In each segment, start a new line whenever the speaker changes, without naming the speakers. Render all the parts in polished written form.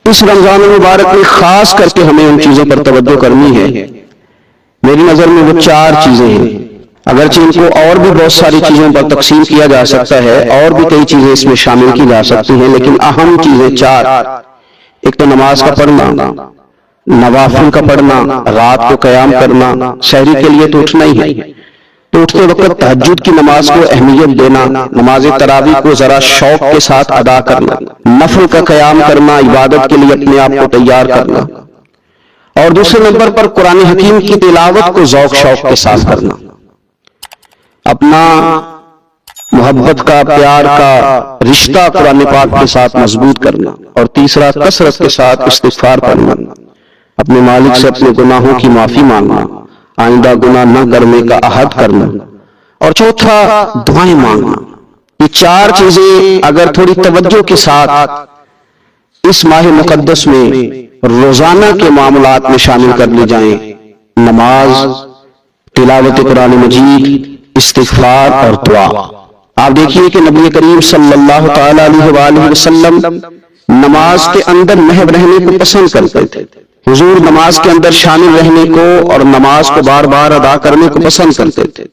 اس رمضان المبارک میں خاص کر کے ہمیں ان چیزوں پر توجہ کرنی ہے. میری نظر میں وہ 4 چیزیں ہیں. اگرچہ ان کو اور بھی بہت ساری چیزوں پر تقسیم کیا جا سکتا ہے، اور بھی کئی چیزیں اس میں شامل کی جا سکتی ہیں، لیکن اہم چیزیں 4. ایک تو نماز کا پڑھنا، نوافل کا پڑھنا، رات کو قیام کرنا، سحری کے لیے تو اٹھنا ہی ہے، تو اٹھتے وقت تہجد کی نماز کو اہمیت دینا، نماز تراویح کو ذرا شوق کے ساتھ ادا کرنا، نفل کا قیام کرنا، عبادت کے لیے اپنے آپ کو تیار کرنا، اور دوسرے نمبر پر قرآن حکیم کی تلاوت کو ذوق شوق کے ساتھ کرنا، اپنا محبت کا، پیار کا رشتہ قرآن پاک کے ساتھ مضبوط کرنا، اور تیسرا کثرت کے ساتھ استغفار کرنا، اپنے مالک سے اپنے گناہوں کی معافی مانگنا، آئندہ گناہ نہ کرنے کا عہد کرنا، اور چوتھا دعائیں مانگنا. یہ 4 چیزیں اگر تھوڑی توجہ کے ساتھ اس ماہ مقدس میں روزانہ کے معاملات میں شامل کر لی جائیں، نماز، تلاوت قرآن مجید، استغفار اور دعا. آپ دیکھیے کہ نبی کریم صلی اللہ تعالی علیہ وآلہ وسلم نماز کے اندر محو رہنے کو پسند کرتے تھے. حضور نماز کے اندر شامل رہنے کو اور نماز کو بار بار ادا کرنے کو پسند کرتے تھے.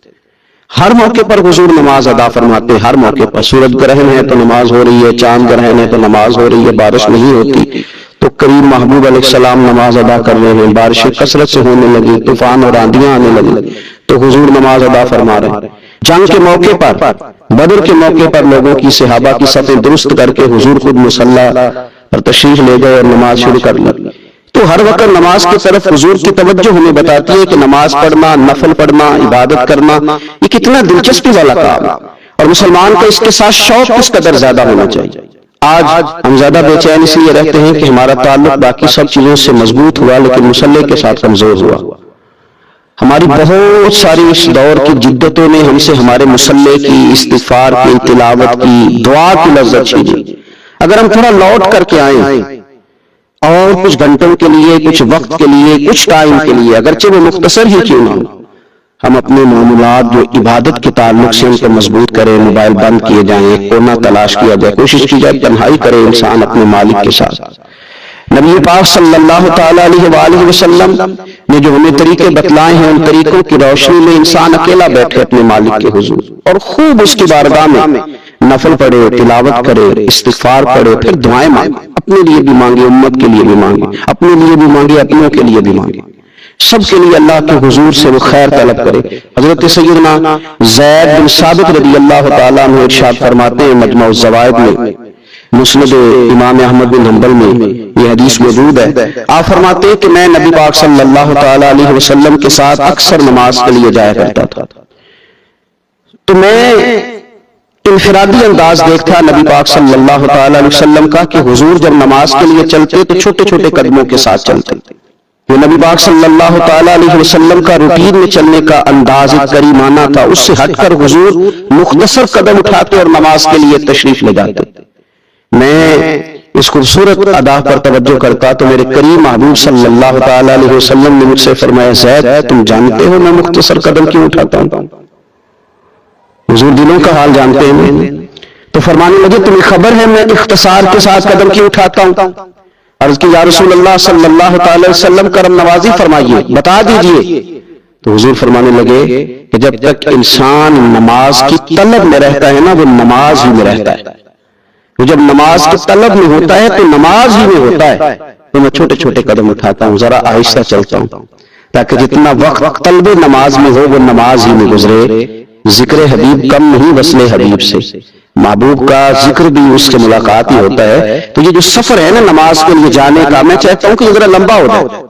ہر موقع پر حضور نماز ادا فرماتے، ہر موقع پر. سورج گرہن ہے تو نماز ہو رہی ہے، چاند گرہن ہے تو نماز ہو رہی ہے، بارش نہیں ہوتی تو کریم محبوب علیہ السلام نماز ادا کر رہے ہیں، بارشیں کثرت سے ہونے لگی، طوفان اور آندیاں آنے لگی تو حضور نماز ادا فرما رہے ہیں. جنگ کے موقع پر، بدر کے موقع پر لوگوں کی، صحابہ کی صفیں درست کر کے حضور خود مصلی پر تشریف لے گئے اور نماز شروع کر لی. تو ہر وقت نماز کی طرف حضور کی توجہ ہمیں بتاتی ہے کہ نماز پڑھنا، نفل پڑھنا، عبادت کرنا یہ کتنا دلچسپی والا کام ہے، اور مسلمان کا اس کے ساتھ شوق کس قدر زیادہ ہونا چاہیے. آج ہم زیادہ بے چین اس لیے رہتے ہیں کہ ہمارا تعلق باقی سب چیزوں سے مضبوط ہوا لیکن مصلی کے ساتھ کمزور ہوا. ہماری بہت ساری اس دور کی جدتوں نے ہم سے ہمارے مصلی کی، استغفار کی، تلاوت کی، دعا کی لذت چھینی. اگر ہم تھوڑا لوٹ کر کے آئیں اور کچھ گھنٹوں کے لیے، کچھ وقت کے لیے، کچھ ٹائم کے لیے، اگرچہ وہ مختصر ہی کیوں نہ ہو، ہم اپنے معاملات جو عبادت کے تعلق سے ان کو مضبوط کریں، موبائل بند کیے جائیں، ایک کونا تلاش کیا جائے، کوشش کی جائے تنہائی کرے انسان اپنے مالک کے ساتھ. نبی پاک صلی اللہ تعالی علیہ وآلہ وسلم نے جو ہمیں طریقے بتلائے ہیں، ان طریقوں کی روشنی میں انسان اکیلا بیٹھے اپنے مالک کے حضور اور خوب اس کی بارگاہ میں نفل پڑھے، تلاوت کرے، استغفار پڑھے، پھر دعائیں مانگے. اپنے لیے بھی مانگے، امت کے لیے بھی مانگے، اپنے لیے بھی مانگے، اپنوں کے لیے بھی مانگے، سب کے لیے اللہ کے حضور سے وہ خیر طلب کرے. حضرت سیدنا زید بن ثابت رضی اللہ تعالیٰ عنہ ارشاد فرماتے ہیں، مجمع الزوائد میں، مسند امام احمد بن حنبل میں یہ حدیث موجود ہے. آپ فرماتے ہیں کہ میں نبی پاک صلی اللہ تعالی علیہ وسلم کے ساتھ اکثر نماز کے لیے جایا کرتا تھا، تو میں انفرادی انداز دیکھتا نبی پاک صلی اللہ تعالی علیہ وسلم کا کہ حضور جب نماز کے لیے چلتے تو چھوٹے چھوٹے قدموں کے ساتھ چلتے. یہ نبی پاک صلی اللہ تعالی علیہ وسلم کا روٹین میں چلنے کا انداز کریمانہ تھا. اس سے ہٹ کر حضور مختصر قدم اٹھاتے اور نماز کے لیے تشریف لے جاتے. میں اس خوبصورت ادا پر توجہ کرتا تو میرے کریم محبوب صلی اللہ تعالی علیہ وسلم نے مجھ سے فرمایا، زید تم جانتے ہو میں مختصر قدم کیوں اٹھاتا ہوں؟ حضور دلوں کا حال جانتے ہیں. تو فرمانے لگے تمہیں خبر ہے میں اختصار کے ساتھ قدم کیوں اٹھاتا ہوں؟ عرض کی یا رسول اللہ صلی اللہ تعالی وسلم کرم نوازی فرمائیے، بتا دیجئے. تو حضور فرمانے لگے کہ جب تک انسان نماز کی طلب میں رہتا ہے نا، وہ نماز ہی میں رہتا ہے. وہ جب نماز کی طلب میں ہوتا ہے تو نماز ہی میں ہوتا ہے. تو میں چھوٹے چھوٹے قدم اٹھاتا ہوں، ذرا آہستہ چلتا ہوں، تاکہ جتنا وقت طلب نماز میں ہو وہ نماز ہی میں گزرے. ذکر حبیب کم نہیں وصل حبیب سے، محبوب کا ذکر بھی اس سے ملاقات ہی ہوتا ہے. تو یہ جو سفر ہے نا نماز کے لیے جانے کا، میں چاہتا ہوں کہ ذرا لمبا ہو جائے،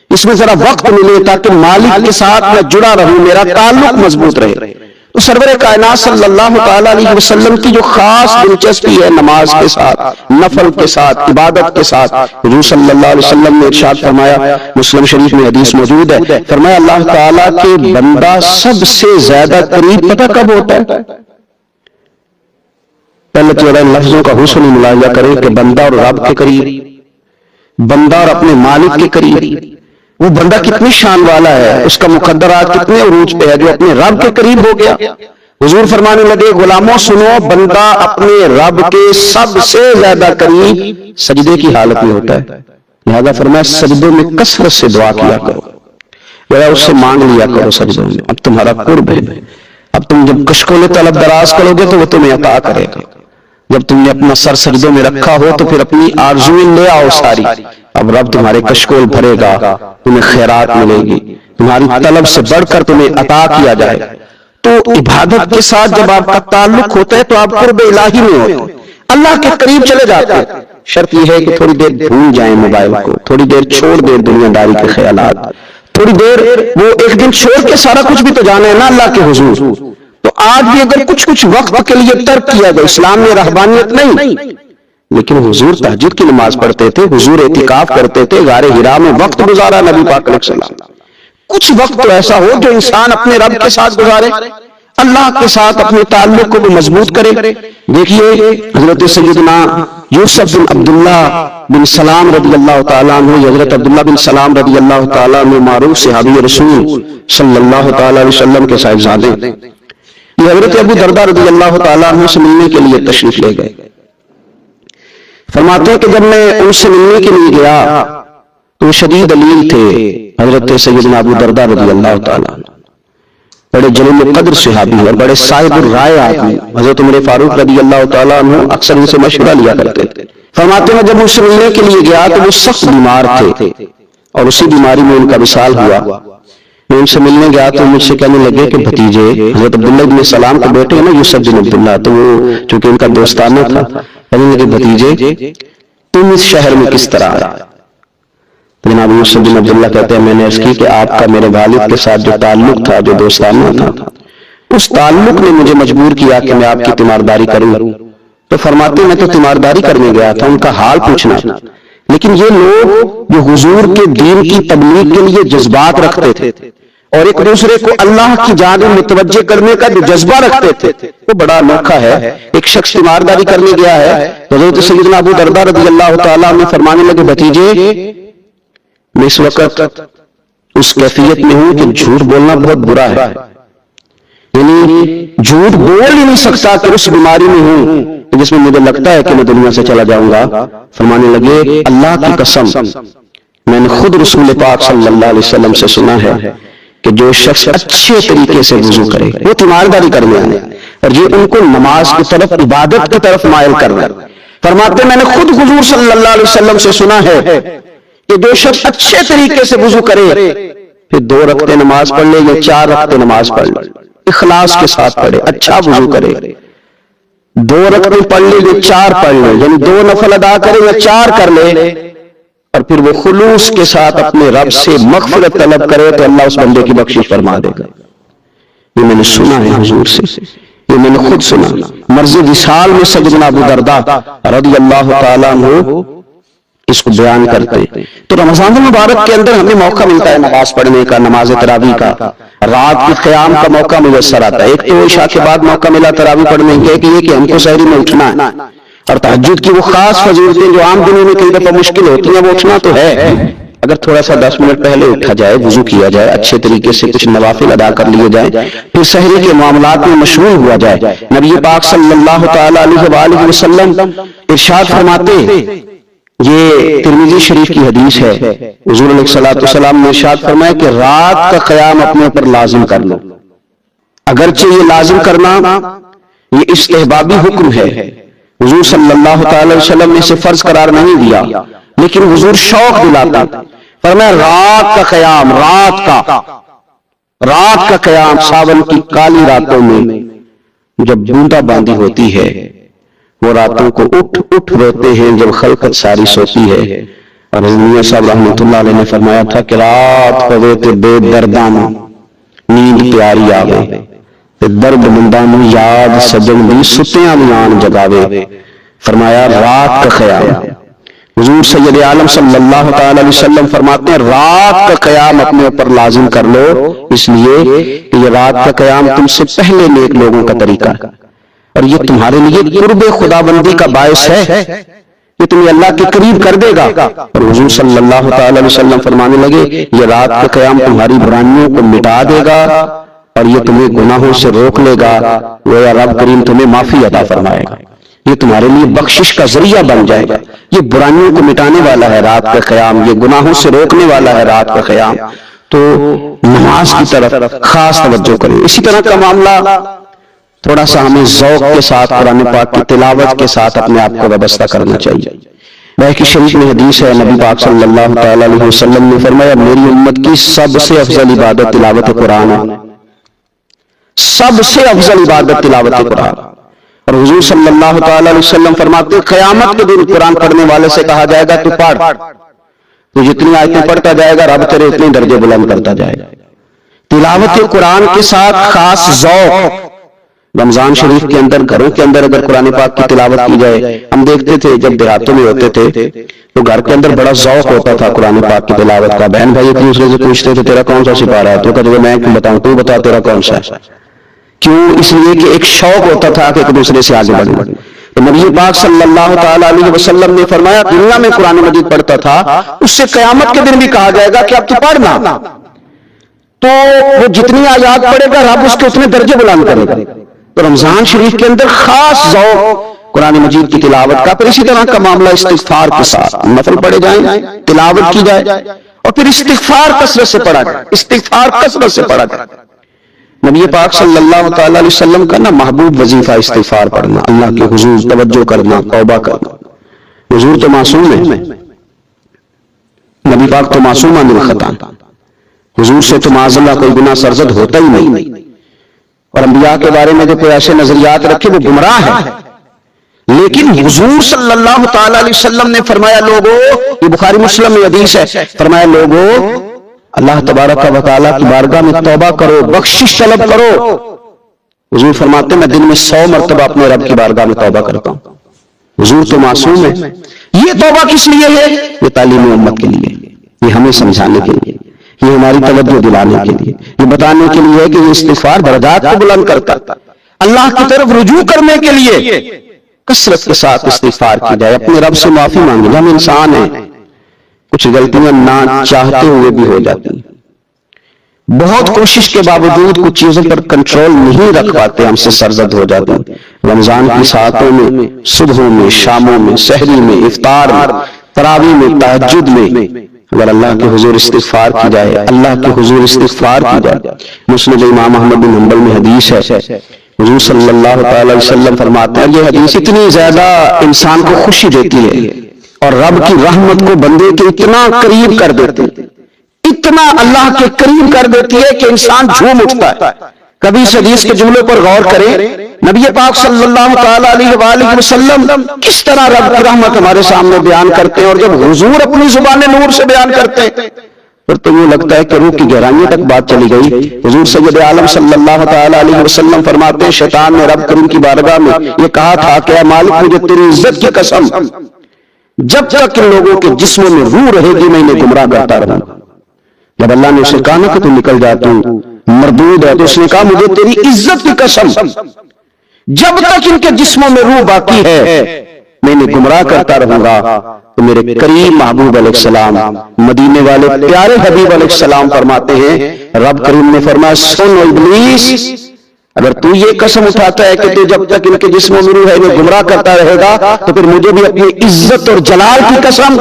اس میں ذرا وقت ملے تاکہ مالک کے ساتھ میں جڑا رہوں، میرا تعلق مضبوط رہے. تو سرور کائنات صلی اللہ تعالی علیہ وسلم کی جو خاص دلچسپی ہے نماز کے ساتھ، نفل کے ساتھ، عبادت کے ساتھ، حضور صلی اللہ علیہ وسلم نے ارشاد فرمایا، مسلم شریف میں حدیث موجود ہے، فرمایا اللہ تعالیٰ کے بندہ سب سے زیادہ قریب پتہ کب ہوتا ہے؟ پہلے تو ذرا لفظوں کا حسن ملاحظہ کریں کہ بندہ اور رب کے قریب، بندہ اور اپنے مالک کے قریب. وہ بندہ کتنی شان والا ہے، اس کا مقدرات کتنے عروج پہ ہے جو اپنے رب کے قریب ہو گیا. حضور فرمانے لگے غلاموں سنو، بندہ اپنے رب کے سب سے زیادہ قریب سجدے کی حالت میں ہوتا ہے، لہذا فرمایا سجدوں میں کثرت سے دعا کیا کرو، یا اس سے مانگ لیا کرو سجدوں میں، اب تمہارا قرب ہے، اب تم جب کشکول طلب دراز کرو گے تو وہ تمہیں عطا کرے گا، جب تم نے اپنا سر سجدوں میں رکھا ہو تو پھر اپنی آرزویں لے آؤ ساری، اب رب تمہارے کشکول بھرے گا، تمہیں خیرات ملے گی، تمہاری طلب سے بڑھ کر تمہیں عطا کیا جائے گا۔ تو عبادت کے ساتھ جب آپ کا تعلق ہوتا ہے تو آپ قرب الہی میں ہوتے ہیں، اللہ کے قریب چلے جاتے ہیں۔ شرط یہ ہے کہ تھوڑی دیر بھول جائیں موبائل کو، تھوڑی دیر چھوڑ دیں دنیا داری کے خیالات، تھوڑی دیر وہ ایک دن چھوڑ کے سارا کچھ بھی تو جانا ہے نا اللہ کے حضور، تو آج بھی اگر کچھ وقت کے لیے ترک کیا جائے، اسلام میں رہبانیت نہیں، لیکن حضور تہجد کی نماز پڑھتے تھے، حضور اعتکاف کرتے تھے، غار حرا میں وقت گزارا نبی پاک علیہ السلام۔ کچھ وقت تو ایسا ہو جو انسان اپنے رب کے ساتھ گزارے، اللہ کے ساتھ اپنے تعلق کو بھی مضبوط کرے۔ دیکھیے حضرت سیدنا یوسف بن عبداللہ بن سلام رضی اللہ تعالیٰ عنہ، حضرت عبداللہ بن سلام رضی اللہ تعالیٰ عنہ معروف صحابی رسول صلی اللہ تعالیٰ علیہ وسلم کے صاحبزادے، یہ حضرت ابو درداء رضی اللہ تعالیٰ عنہ سے ملنے کے لیے تشریف لے گئے۔ فرماتے ہیں کہ جب میں ان سے ملنے کے لیے گیا تو وہ شدید علیل تھے، حضرت سیدنا ابو درداء رضی اللہ تعالیٰ عنہ بڑے جلیل قدر صحابی اور بڑے صاحب الرائے آدمی، حضرت عمر فاروق رضی اللہ تعالیٰ عنہ اکثر ان سے مشورہ لیا کرتے تھے۔ فرماتے ہیں جب ان سے ملنے کے لیے گیا تو وہ سخت بیمار تھے اور اسی بیماری میں ان کا وصال ہوا۔ میں ان سے ملنے گیا تو مجھ سے کہنے لگے کہ بھتیجے، حضرت عبداللہ بن سلام کے بیٹے ہیں نا یوسف بن عبداللہ، تو وہ چونکہ ان کا دوستانہ تھا، کہنے لگے بھتیجے تم اس شہر میں کس طرح آیا؟ جناب یوسف بن عبداللہ کہتے ہیں میں نے عرض کی کہ آپ کا میرے والد کے ساتھ جو تعلق تھا، جو دوستانہ تھا، اس تعلق نے مجھے مجبور کیا کہ میں آپ کی تیمارداری کروں۔ تو فرماتے میں تو تیمارداری کرنے گیا تھا، ان کا حال پوچھنا، لیکن یہ لوگ جو حضور کے دین کی تبلیغ کے لیے جذبات رکھتے تھے اور ایک دوسرے کو اللہ کی جانب متوجہ کرنے کا جو جذبہ رکھتے تھے وہ بڑا انوکھا ہے۔ ایک شخص تیمارداری کرنے گیا ہے، حضرت سیدنا ابو درداء رضی اللہ تعالیٰ عنہ فرمانے لگے بھتیجے میں اس وقت اس کیفیت میں ہوں کہ جھوٹ بولنا بہت برا ہے، یعنی جھوٹ بول ہی نہیں سکتا کہ اس بیماری میں ہوں جس میں مجھے لگتا ہے کہ میں دنیا سے چلا جاؤں گا۔ فرمانے لگے اللہ کی قسم میں نے خود رسول پاک صلی اللہ علیہ وسلم سے سنا ہے کہ جو شخص اچھے طریقے سے وضو کرے وہ تیمارداری کرنے آنے اور یہ ان کو نماز کی طرف، عبادت کی طرف مائل کر رہا ہے۔ فرماتے میں نے خود حضور صلی اللہ علیہ وسلم سے سنا ہے کہ جو شخص اچھے طریقے سے وضو کرے پھر 2 رکعتیں نماز پڑھ لے یا 4 رکعتیں نماز پڑھ لے، اخلاص کے ساتھ پڑھے، اچھا وضو کرے، 2 رکعتیں پڑھ لے یا 4 پڑھ لے، یعنی 2 نفل ادا کرے یا 4 کر لے، اور پھر وہ خلوص کے ساتھ اپنے رب سے مغفرت طلب کرے تو اللہ اس بندے کی بخشش فرما دے گا۔ یہ میں نے سنا ہے حضور سے، یہ میں نے خود سنا۔ مرض وصال میں سیدنا ابو درداء رضی اللہ تعالیٰ عنہ اس کو بیان کرتے۔ تو رمضان المبارک کے اندر ہمیں موقع ملتا ہے نماز پڑھنے کا، نماز تراویح کا، رات کے قیام کا موقع میسر آتا ہے۔ ایک تو عشاء کے بعد موقع ملا تراویح پڑھنے کہ ہم کو سحری میں اٹھنا ہے، اور تہجد کی وہ خاص فضیلتیں جو عام دنوں میں کئی دفعہ مشکل ہوتی ہیں وہ اٹھنا تو ہے، اگر تھوڑا سا 10 منٹ پہلے اٹھا جائے، وضو کیا جائے، اچھے طریقے سے کچھ نوافل ادا کر لیے جائیں، پھر سحری کے معاملات میں مشغول ہوا جائے۔ نبی پاک صلی اللہ تعالی علیہ وآلہ وسلم ارشاد فرماتے، یہ ترمذی شریف کی حدیث ہے، حضور علیہ الصلوۃ والسلام نے ارشاد فرمایا کہ رات کا قیام اپنے اوپر لازم کر لو۔ اگرچہ یہ لازم کرنا یہ استحبابی حکم ہے، حضور صلی اللہ تعالی علیہ وسلم نے اسے فرض قرار نہیں دیا، لیکن حضور شوق دلاتا، فرمایا رات کا قیام، رات کا قیام، ساون کی کالی راتوں میں جب بوندا باندی ہوتی ہے، وہ راتوں کو اٹھ روتے ہیں جب خلقت ساری سوتی ہے۔ اور حضرت میاں صاحب رحمۃ اللہ علیہ نے فرمایا تھا کہ رات ہوئے تے بے دردانو نیند پیاری آوے، تے درد مندانو یاد سجن دی ستیاں میان جگاوے۔ فرمایا رات کا قیام، حضور سید عالم صلی اللہ تعالی علیہ وسلم فرماتے ہیں رات کا قیام اپنے اوپر لازم کر لو، اس لیے کہ یہ رات کا قیام تم سے پہلے نیک لوگوں کا طریقہ ہے، اور یہ تمہارے لیے قرب خدا بندی کا باعث ہے، یہ تمہیں اللہ کے قریب کر دے گا۔ اور حضور صلی اللہ تعالی علیہ وسلم فرمانے لگے یہ رات کا قیام تمہاری برائیوں کو مٹا دے گا اور یہ تمہیں گناہوں سے روک لے گا، گویا رب کریم تمہیں معافی عطا فرمائے گا، یہ تمہارے لیے بخشش کا ذریعہ بن جائے گا۔ یہ برائیوں کو مٹانے والا ہے رات کا قیام، یہ گناہوں سے روکنے والا ہے رات کا قیام۔ تو نماز کی طرف خاص توجہ کریں۔ اسی طرح کا معاملہ تھوڑا سا ہمیں ذوق کے ساتھ قرآن پاک کی تلاوت کے ساتھ اپنے آپ کو وابستہ کرنا چاہیے۔ بحقی شریف میں حدیث ہے، نبی پاک صلی اللہ تعالی علیہ وسلم نے فرمایا میری امت کی سب سے افضل عبادت تلاوت قرآن ہے، سب سے افضل عبادت تلاوت قرآن۔ اور حضور صلی اللہ تعالی علیہ وسلم فرماتے ہیں قیامت کے دن قرآن پڑھنے والے سے کہا جائے گا تو پڑھ، تو جتنی آیتیں پڑھتا جائے گا رب تیرے اتنے درجے بلند کرتا جائے گا۔ تلاوت قرآن کے ساتھ خاص ذوق۔ رمضان شریف کے اندر گھروں کے اندر اگر قرآن پاک کی تلاوت کی جائے، ہم دیکھتے تھے جب دیہاتوں میں ہوتے تھے تو گھر کے اندر بڑا ذوق ہوتا تھا قرآن پاک کی تلاوت کا۔ بہن بھائی ایک دوسرے سے پوچھتے تھے تیرا کون سا سپارہ ہے، تو کہتے میں کیوں بتاؤں، تو بتا تیرا کون سا ہے۔ کیوں؟ اس لیے کہ ایک شوق ہوتا تھا کہ ایک دوسرے سے آگے بڑھنا۔ تو نبی پاک صلی اللہ تعالی علیہ وسلم نے فرمایا دنیا میں قرآن مجید پڑھتا تھا، اس سے قیامت کے دن بھی کہا جائے گا کہ اب تو پڑھنا، تو وہ جتنی آیات پڑھے گا رب اس کے اتنے درجے بلند کرے گا۔ تو رمضان شریف کے اندر خاص ذوق قرآن مجید کی تلاوت کا۔ پھر اسی طرح کا معاملہ استغفار کے ساتھ، نفل پڑھے جائیں، تلاوت کی جائے اور پھر استغفار کثرت سے پڑھا جائے، استغفار کثرت سے پڑھا جائے۔ نبی پاک صلی اللہ تعالی علیہ وسلم کا نا محبوب وظیفہ استغفار پڑھنا، اللہ کے حضور توجہ کرنا، توبہ کرنا۔ حضور تو معصوم ہے، نبی پاک تو معصوم عن الخطا، حضور سے تو معاذ اللہ کوئی گناہ سرزد ہوتا ہی نہیں۔ اور انبیاء کے بارے میں جو کوئی ایسے نظریات رکھے وہ گمراہ ہے، لیکن حضور صلی اللہ تعالی علیہ وسلم نے فرمایا لوگوں، یہ بخاری مسلم میں حدیث ہے، فرمایا لوگوں اللہ تبارک و تعالیٰ کی بارگاہ میں توبہ کرو، بخشش طلب کرو۔ حضور فرماتے ہیں میں دن میں 100 مرتبہ اپنے رب کی بارگاہ میں توبہ کرتا ہوں۔ حضور تو معصوم ہے۔ یہ توبہ کس لیے ہے؟ یہ تعلیم امت کے لیے، یہ ہمیں سمجھانے کے لیے، یہ ہماری توجہ دلانے کے لیے، یہ بتانے کے لیے کہ یہ استغفار درجات کو بلند کرتا، اللہ کی طرف رجوع کرنے کے لیے کثرت کے ساتھ استغفار کی جائے، اپنے رب سے معافی مانگے۔ ہم انسان ہیں، کچھ غلطیاں نہ چاہتے ہوئے بھی ہو جاتی ہیں، بہت کوشش کے باوجود کچھ چیزوں پر کنٹرول نہیں رکھ پاتے، ہم سے سرزد ہو جاتے ہیں۔ رمضان کی ساعتوں میں، صبحوں میں، شاموں میں، سحری میں، افطار میں، تراویح میں، تہجد میں اگر اللہ کے حضور استغفار کی جائے، اللہ کے حضور استغفار کی جائے۔ مسند امام احمد بن حنبل میں حدیث ہے، حضور صلی اللہ تعالی علیہ وسلم فرماتے ہیں یہ حدیث اتنی زیادہ انسان کو خوشی دیتی ہے اور رب کی رحمت کو بندے کے اتنا قریب کر دیتی ہے، اتنا اللہ کے قریب کر دیتی ہے کہ انسان جھوم اٹھتا ہے۔ کبھی اس حدیث کے جملے پر غور کریں، نبی پاک صلی اللہ تعالی علیہ وآلہ وسلم کس طرح رب کی رحمت ہمارے سامنے بیان کرتے ہیں، اور جب حضور اپنی زبان نور سے بیان کرتے ہیں پھر تو یہ لگتا ہے کہ روح کی گہرائیوں تک بات چلی گئی۔ حضور سید عالم صلی اللہ تعالی علیہ وسلم فرماتے ہیں شیطان نے رب کریم کی بارگاہ میں یہ کہا تھا کہ اے مالک مجھے تیری عزت کی قسم جب تک ان لوگوں کے جسموں میں روح رہے گی میں انہیں گمراہ کرتا رہوں گا۔ جب اللہ نے اسے کہا نا کہ تو نکل جا تو مردود ہے، تو اس نے کہا مجھے تیری عزت کی قسم جب تک ان کے جسموں میں روح باقی ہے میں انہیں گمراہ کرتا رہوں گا۔ تو میرے کریم محبوب علیہ السلام مدینے والے پیارے حبیب علیہ السلام فرماتے ہیں رب کریم نے فرمایا سن ابلیس، اگر تو یہ قسم اٹھاتا ہے کہ تو جب تک ان کے جسموں میں روح ہے انہیں گمراہ کرتا رہے گا تو پھر مجھے بھی اپنی عزت اور جلال کی قسم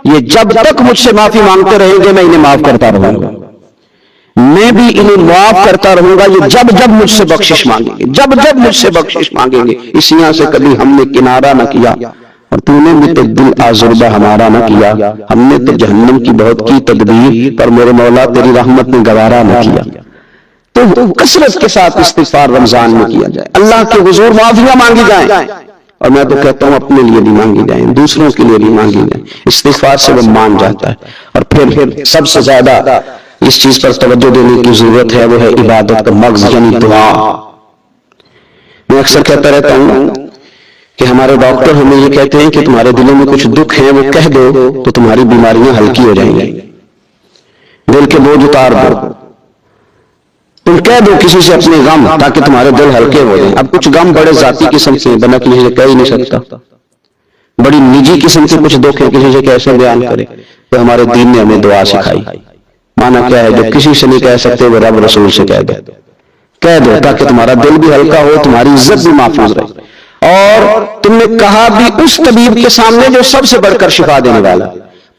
یہ جب تک مجھ سے معافی مانگتے رہیں گے میں انہیں معاف کرتا رہوں گا، میں بھی انہیں معاف کرتا رہوں گا یہ جب جب مجھ سے بخشش مانگیں گے، جب جب مجھ سے بخشش مانگیں گے۔ اس یہاں سے کبھی ہم نے کنارہ نہ کیا اور تو نے بھی تو دل آزردہ ہمارا نہ کیا، ہم نے تو جہنم کی بہت کی تدبیر پر میرے مولا تیری رحمت نے گوارا نہ کیا۔ تو کثرت کے ساتھ استغفار رمضان میں کیا جائے، اللہ کے حضور معافیاں مانگی جائیں، اور میں تو کہتا ہوں اپنے لیے بھی مانگی جائیں، دوسروں کے لیے بھی مانگی جائیں۔ استغفار سے وہ مان جاتا ہے۔ اور پھر سب سے زیادہ اس چیز پر توجہ دینے کی ضرورت ہے وہ ہے عبادت کا مغز یعنی دعا۔ میں اکثر کہتا رہتا ہوں کہ ہمارے ڈاکٹر ہمیں یہ کہتے ہیں کہ تمہارے دلوں میں کچھ دکھ ہیں وہ کہہ دو تو تمہاری بیماریاں ہلکی ہو جائیں گی، دل کے بوجھ اتار دو، تم کہہ دو کسی سے اپنے غم تاکہ تمہارے دل ہلکے ہو جائیں۔ اب کچھ غم بڑے ذاتی قسم کے بنا کسی سے کہہ ہی نہیں سکتا، بڑی نجی قسم کے کچھ دکھ ہیں کسی سے کیسے بیان کرے، تو ہمارے دین نے ہمیں دعا سکھائی۔ مانا کیا ہے جو کسی سے نہیں کہہ سکتے وہ رب رسول سے کہہ دو، کہہ دو تاکہ تمہارا دل بھی ہلکا ہو، تمہاری عزت بھی محفوظ رہے۔ اور تم نے کہا بھی اس طبیب کے سامنے جو سب سے بڑھ کر شفا دینے والا،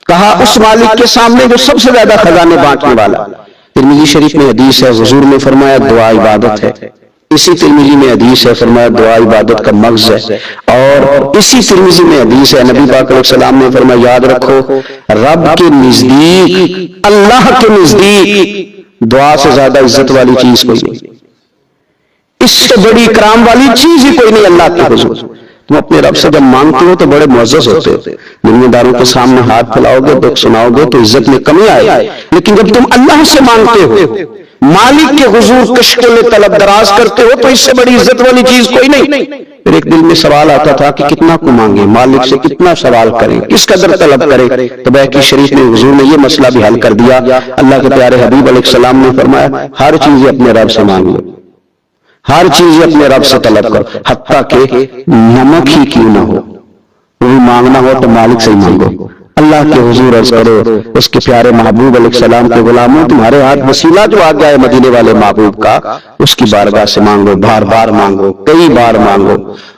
کہا اس مالک کے سامنے جو سب سے زیادہ خزانے بانٹنے والا۔ ترمذی شریف میں حدیث ہے، حضور نے فرمایا دعا عبادت ہے۔ اسی ترمذی میں حدیث ہے، فرمایا دعا عبادت کا مغز ہے۔ اور اسی ترمذی میں حدیث ہے، نبی پاک علیہ السلام نے فرمایا یاد رکھو رب کے نزدیک، اللہ کے نزدیک دعا سے زیادہ عزت والی چیز کوئی نہیں، اس سے بڑی اکرام والی چیز ہی کوئی نہیں اللہ کے حضور۔ تم اپنے رب سے جب مانگتے ہو تو بڑے معزز ہوتے ہو، دنیا داروں کے سامنے ہاتھ پھیلاؤ گے، دکھ سناؤ گے تو عزت میں کمی آئے، لیکن جب تم اللہ سے مانگتے ہو، مالک کے حضور کشکے میں طلب دراز کرتے ہو، تو اس سے بڑی عزت والی چیز کوئی نہیں۔ پھر ایک دل میں سوال آتا تھا کہ کتنا کو مانگے، مالک سے کتنا سوال کریں، کس قدر طلب کریں؟ تو بہقی شریف میں حضور نے یہ مسئلہ بھی حل کر دیا۔ اللہ کے پیارے حبیب علیہ السلام نے فرمایا ہر چیز اپنے رب سے مانگ لو، ہر چیز اپنے رب سے طلب کرو، حتیٰ کہ نمک ہی کیوں نہ ہو، وہی مانگنا ہو تو مالک سے ہی مانگو۔ اللہ کے حضور عرض کرو اس کے پیارے محبوب علیہ السلام کے غلاموں، تمہارے ہاتھ وسیلہ جو آ گیا ہے مدینے والے محبوب کا، اس کی بارگاہ سے مانگو، بار بار مانگو، کئی بار مانگو،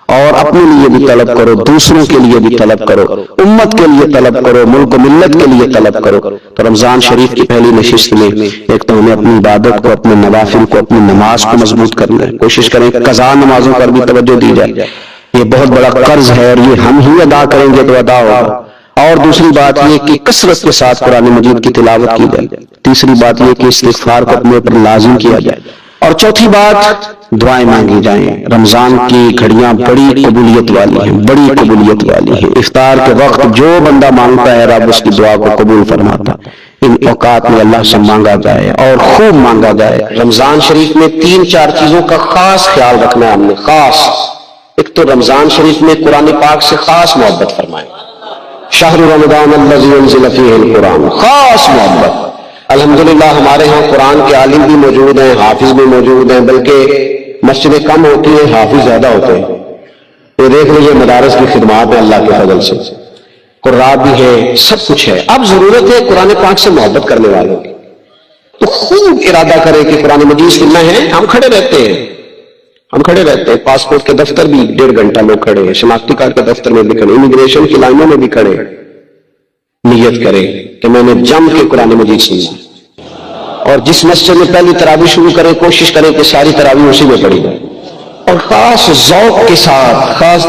اور اپنے لیے بھی طلب کرو، دوسروں کے لیے بھی طلب کرو، امت کے لیے طلب کرو، ملک و ملت کے لیے طلب کرو۔ تو رمضان شریف کی پہلی نشست میں ایک تو ہمیں اپنی عبادت کو، اپنے نوافل کو، اپنی نماز کو مضبوط کرنا ہے، کوشش کریں قضا نمازوں پر بھی توجہ دی جائے، یہ بہت بڑا قرض ہے اور یہ ہم ہی ادا کریں گے تو ادا ہوگا۔ اور دوسری بات یہ کہ کثرت کے ساتھ قرآن مجید کی تلاوت کی جائے، تیسری بات یہ کہ استغفار کو اپنے پر لازم کیا جائے، اور چوتھی بات دعائیں مانگی جائیں۔ رمضان کی گھڑیاں بڑی قبولیت والی ہیں، بڑی قبولیت والی ہیں۔ افطار کے وقت جو بندہ مانگتا ہے رب اس کی دعا کو قبول فرماتا۔ ان اوقات میں اللہ سے مانگا جائے اور خوب مانگا جائے۔ رمضان شریف میں 3-4 چیزوں کا خاص خیال رکھنا ہے ہم نے، خاص۔ ایک تو رمضان شریف میں قرآن پاک سے خاص محبت فرمائیں، شہر رمضان الذی انزل فیہ القرآن، خاص محبت۔ الحمدللہ ہمارے ہاں قرآن کے عالم بھی موجود ہیں، حافظ بھی موجود ہیں، بلکہ مسجدیں کم ہوتی ہیں، حافظ زیادہ ہوتے ہیں۔ یہ دیکھ لیجیے مدارس کی خدمات ہے اللہ کے فضل سے، قرآن بھی ہے، سب کچھ ہے۔ اب ضرورت ہے قرآن پاک سے محبت کرنے والوں کی، تو خوب ارادہ کریں کہ قرآن مجید سننا ہے۔ ہم کھڑے رہتے ہیں، پاسپورٹ کے دفتر بھی 1.5 گھنٹہ لوگ کھڑے ہیں، شناختی کارڈ کے دفتر میں بھی کھڑے، امیگریشن کی لائنوں میں بھی کھڑے۔ نیت کریں کہ میں نے جم کے قرآن مجید سننا، اور جس مسجد میں پہلی تراویح شروع کریں کوشش کریں کہ ساری تراویح اسی میں پڑھی جائے، اور خاص ذوق کے ساتھ خاص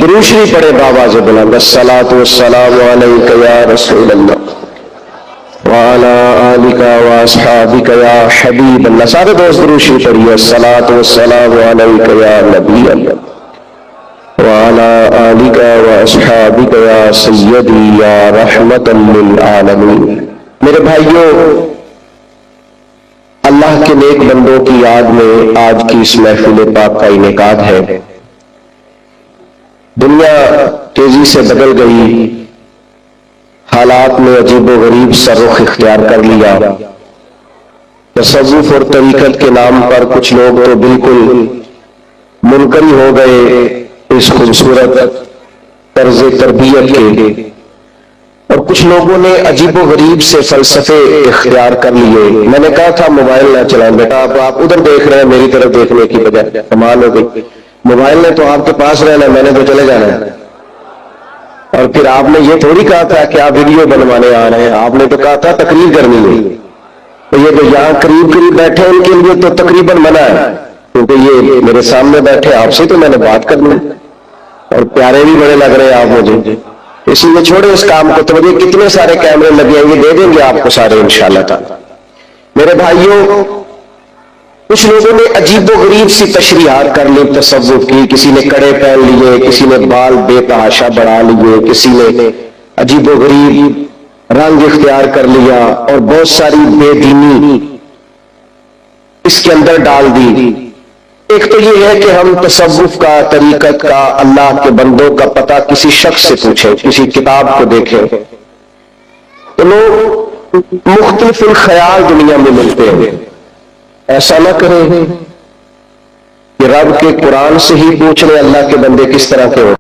روشنی پڑے بآواز بلند، الصلاۃ والسلام علیک یا رسول اللہ وعلی آلک واصحابک یا حبیب اللہ۔ سارے دوست روشنی پڑھیے، الصلاۃ والسلام علیک یا نبی اللہ وعلی آلک واصحابک یا سیدی یا رحمت للعالمین۔ میرے بھائیوں، اللہ کے نیک بندوں کی یاد میں آج کی اس محفل پاک کا انعقاد ہے۔ دنیا تیزی سے بدل گئی، حالات میں عجیب و غریب سررخ اختیار کر لیا۔ تصوف اور طریقت کے نام پر کچھ لوگ تو بالکل منکر ہو گئے اس خوبصورت طرز تربیت کے، اور کچھ لوگوں نے عجیب و غریب سے فلسفے اختیار کر لیے۔ میں نے کہا تھا موبائل نہ چلائیں بیٹا، آپ ادھر دیکھ رہے ہیں میری طرف دیکھنے کی بجائے، کمال ہو گئی۔ موبائل نے تو آپ کے پاس رہنا ہے، میں نے تو چلے جانا ہے۔ اور پھر آپ نے یہ تھوڑی کہا تھا کہ آپ ویڈیو بنوانے آ رہے ہیں، آپ نے تو کہا تھا تقریر کرنی ہے۔ تو یہ جو یہاں قریب بیٹھے ان کے لیے تو تقریباً منع ہے، کیونکہ یہ میرے سامنے بیٹھے آپ سے تو میں نے بات کرنی، اور پیارے بھی بڑے لگ رہے ہیں آپ مجھے، اسی لیے چھوڑے اس کام کو۔ تو مجھے کتنے سارے کیمرے لگے ہیں، یہ دے دیں گے آپ کو سارے انشاءاللہ تعالی۔ میرے بھائیوں، کچھ لوگوں نے عجیب و غریب سی تشریحات کر لی تصوف کی، کسی نے کڑے پہن لیے، کسی نے بال بے تحاشا بڑھا لیے، کسی نے عجیب و غریب رنگ اختیار کر لیا، اور بہت ساری بے دینی اس کے اندر ڈال دی۔ ایک تو یہ ہے کہ ہم تصوف کا، طریقت کا، اللہ کے بندوں کا پتہ کسی شخص سے پوچھیں، کسی کتاب کو دیکھیں، تو لوگ مختلف الخیال دنیا میں ملتے ہیں۔ ایسا نہ کریں کہ رب کے قرآن سے ہی پوچھ لیں اللہ کے بندے کس طرح کے ہو۔